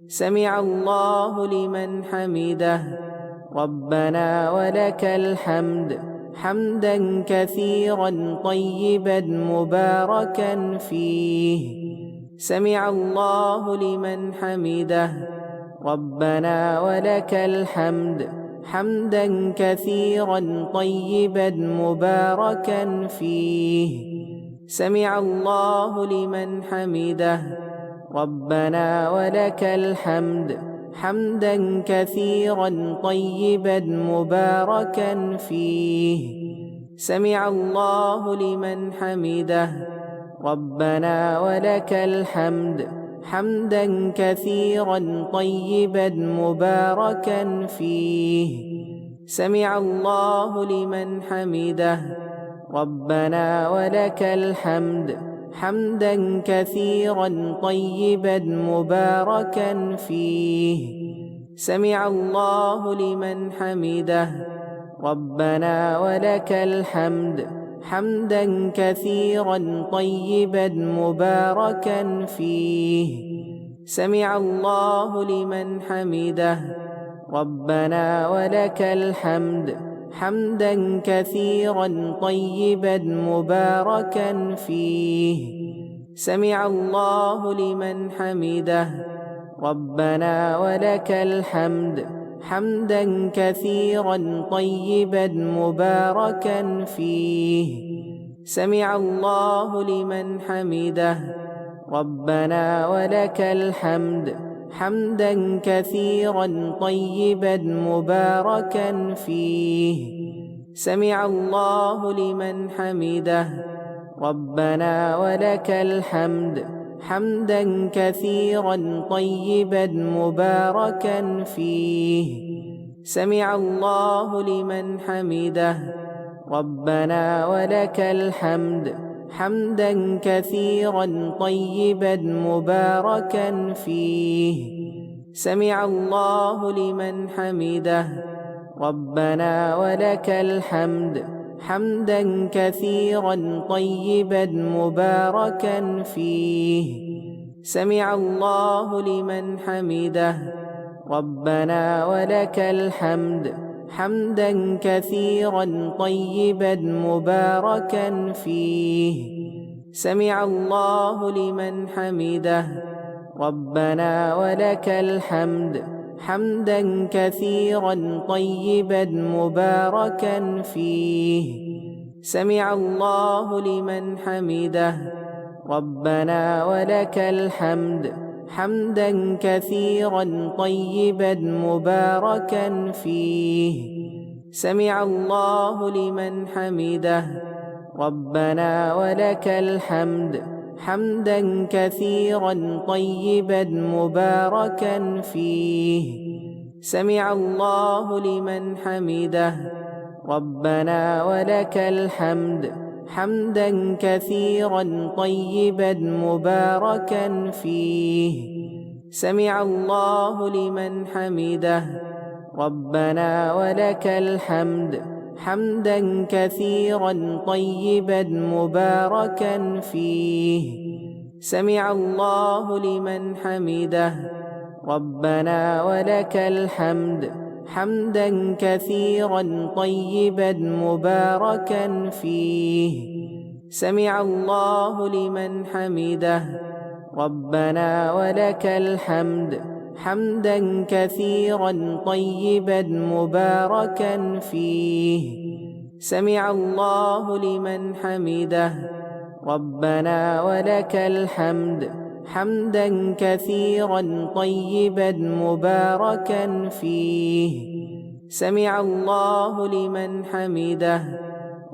سمع الله لمن حمده. ربنا ولك الحمد حمدا كثيرا طيبا مباركا فيه. سمع الله لمن حمده. ربنا ولك الحمد حمدا كثيرا طيبا مباركا فيه. سمع الله لمن حمده. ربنا ولك الحمد حمدا كثيرا طيبا مباركا فيه. سمع الله لمن حمده. ربنا ولك الحمد حمدا كثيرا طيبا مباركا فيه. سمع الله لمن حمده. ربنا ولك الحمد حمدا كثيرا طيبا مباركا فيه. سمع الله لمن حمده. ربنا ولك الحمد حمدا كثيرا طيبا مباركا فيه. سمع الله لمن حمده. ربنا ولك الحمد حمدا كثيرا طيبا مباركا فيه. سمع الله لمن حمده. ربنا ولك الحمد حمدا كثيرا طيبا مباركا فيه. سمع الله لمن حمده. ربنا ولك الحمد حمدا كثيرا طيبا مباركا فيه. سمع الله لمن حمده. ربنا ولك الحمد حمدا كثيرا طيبا مباركا فيه. سمع الله لمن حمده. ربنا ولك الحمد حمدا كثيرا طيبا مباركا فيه. سمع الله لمن حمده. ربنا ولك الحمد حمدا كثيرا طيبا مباركا فيه. سمع الله لمن حمده. ربنا ولك الحمد حمدا كثيرا طيبا مباركا فيه. سمع الله لمن حمده. ربنا ولك الحمد حمدا كثيرا طيبا مباركا فيه. سمع الله لمن حمده. ربنا ولك الحمد حمدا كثيرا طيبا مباركا فيه. سمع الله لمن حمده. ربنا ولك الحمد حمدا كثيرا طيبا مباركا فيه. سمع الله لمن حمده. ربنا ولك الحمد حمدا كثيرا طيبا مباركا فيه. سمع الله لمن حمده. ربنا ولك الحمد حمدا كثيرا طيبا مباركا فيه. سمع الله لمن حمده. ربنا ولك الحمد حمدا كثيرا طيبا مباركا فيه. سمع الله لمن حمده. ربنا ولك الحمد حمدا كثيرا طيبا مباركا فيه. سمع الله لمن حمده. ربنا ولك الحمد حمدا كثيرا طيبا مباركا فيه. سمع الله لمن حمده.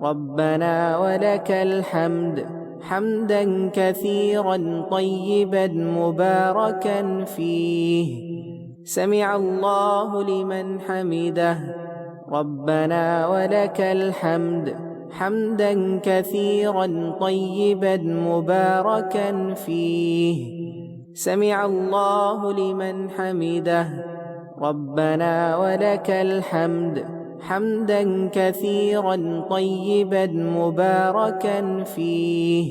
ربنا ولك الحمد حمدا كثيرا طيبا مباركا فيه. سمع الله لمن حمده. ربنا ولك الحمد حمدا كثيرا طيبا مباركا فيه. سمع الله لمن حمده. ربنا ولك الحمد حمدا كثيرا طيبا مباركا فيه.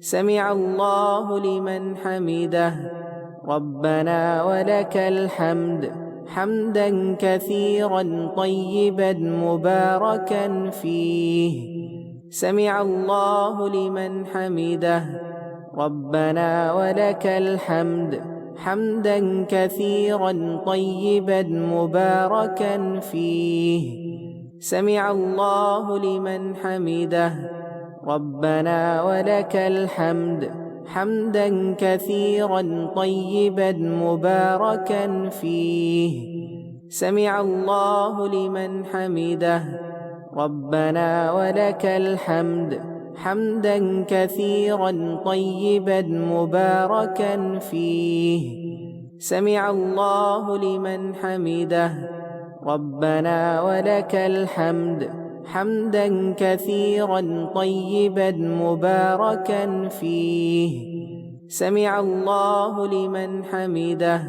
سمع الله لمن حمده. ربنا ولك الحمد حمدا كثيرا طيبا مباركا فيه. سمع الله لمن حمده. ربنا ولك الحمد حمدا كثيرا طيبا مباركا فيه. سمع الله لمن حمده. ربنا ولك الحمد حمدا كثيرا طيبا مباركا فيه. سمع الله لمن حمده. ربنا ولك الحمد حمدا كثيرا طيبا مباركا فيه. سمع الله لمن حمده. ربنا ولك الحمد حمدا كثيرا طيبا مباركا فيه. سمع الله لمن حمده.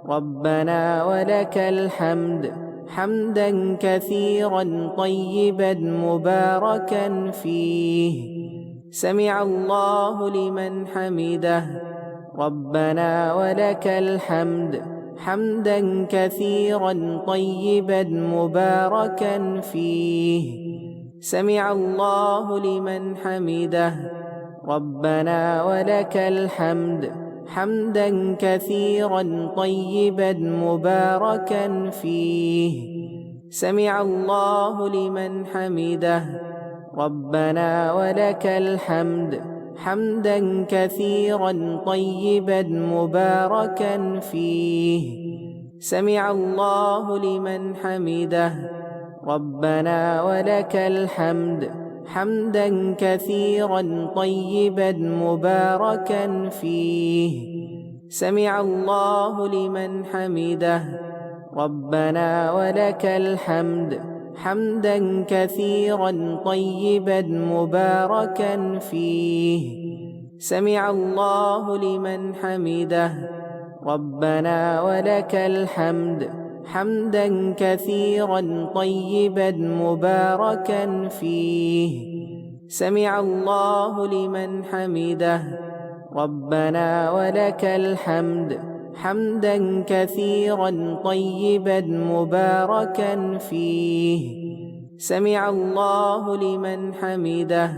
ربنا ولك الحمد حمدا كثيرا طيبا مباركا فيه. سمع الله لمن حمده. ربنا ولك الحمد حمدا كثيرا طيبا مباركا فيه. سمع الله لمن حمده. ربنا ولك الحمد حمدا كثيرا طيبا مباركا فيه. سمع الله لمن حمده. ربنا ولك الحمد حمدا كثيرا طيبا مباركا فيه. سمع الله لمن حمده. ربنا ولك الحمد حمدا كثيرا طيبا مباركا فيه. سمع الله لمن حمده. ربنا ولك الحمد حمدا كثيرا طيبا مباركا فيه. سمع الله لمن حمده. ربنا ولك الحمد حمدا كثيرا طيبا مباركا فيه. سمع الله لمن حمده. ربنا ولك الحمد حمدا كثيرا طيبا مباركا فيه. سمع الله لمن حمده.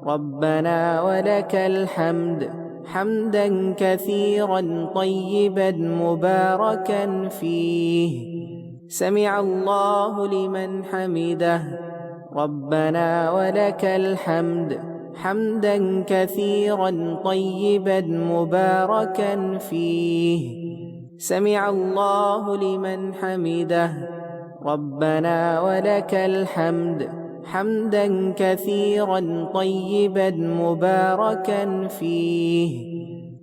ربنا ولك الحمد حمدا كثيرا طيبا مباركا فيه. سمع الله لمن حمده. ربنا ولك الحمد حمدا كثيرا طيبا مباركا فيه. سمع الله لمن حمده. ربنا ولك الحمد حمدا كثيرا طيبا مباركا فيه.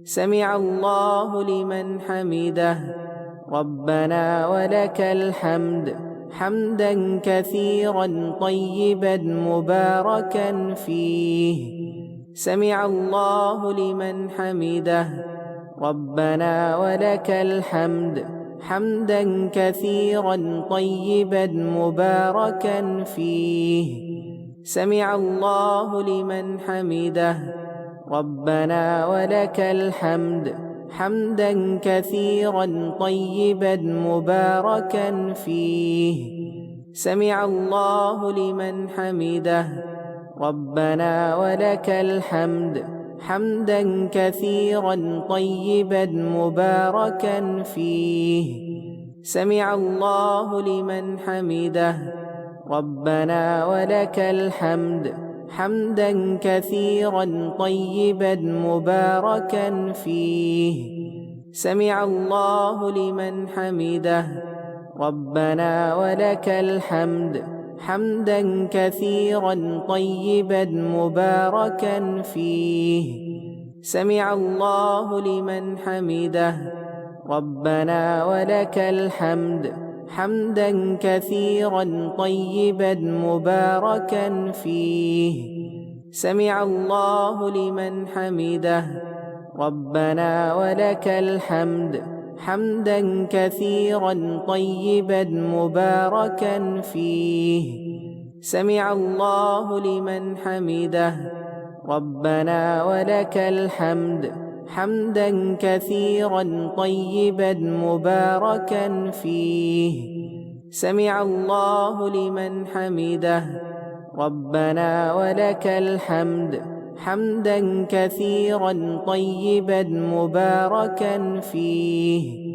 سمع الله لمن حمده. ربنا ولك الحمد حمدا كثيرا طيبا مباركا فيه. سمع الله لمن حمده. ربنا ولك الحمد حمدا كثيرا طيبا مباركا فيه. سمع الله لمن حمده. ربنا ولك الحمد حمدا كثيرا طيبا مباركا فيه. سمع الله لمن حمده. ربنا ولك الحمد حمدا كثيرا طيبا مباركا فيه. سمع الله لمن حمده. ربنا ولك الحمد حمدا كثيرا طيبا مباركا فيه. سمع الله لمن حمده. ربنا ولك الحمد حمدا كثيرا طيبا مباركا فيه. سمع الله لمن حمده. ربنا ولك الحمد حمدا كثيرا طيبا مباركا فيه. سمع الله لمن حمده. ربنا ولك الحمد حمدا كثيرا طيبا مباركا فيه. سمع الله لمن حمده. ربنا ولك الحمد حمدا كثيرا طيبا مباركا فيه. سمع الله لمن حمده. ربنا ولك الحمد حمدا كثيرا طيبا مباركا فيه.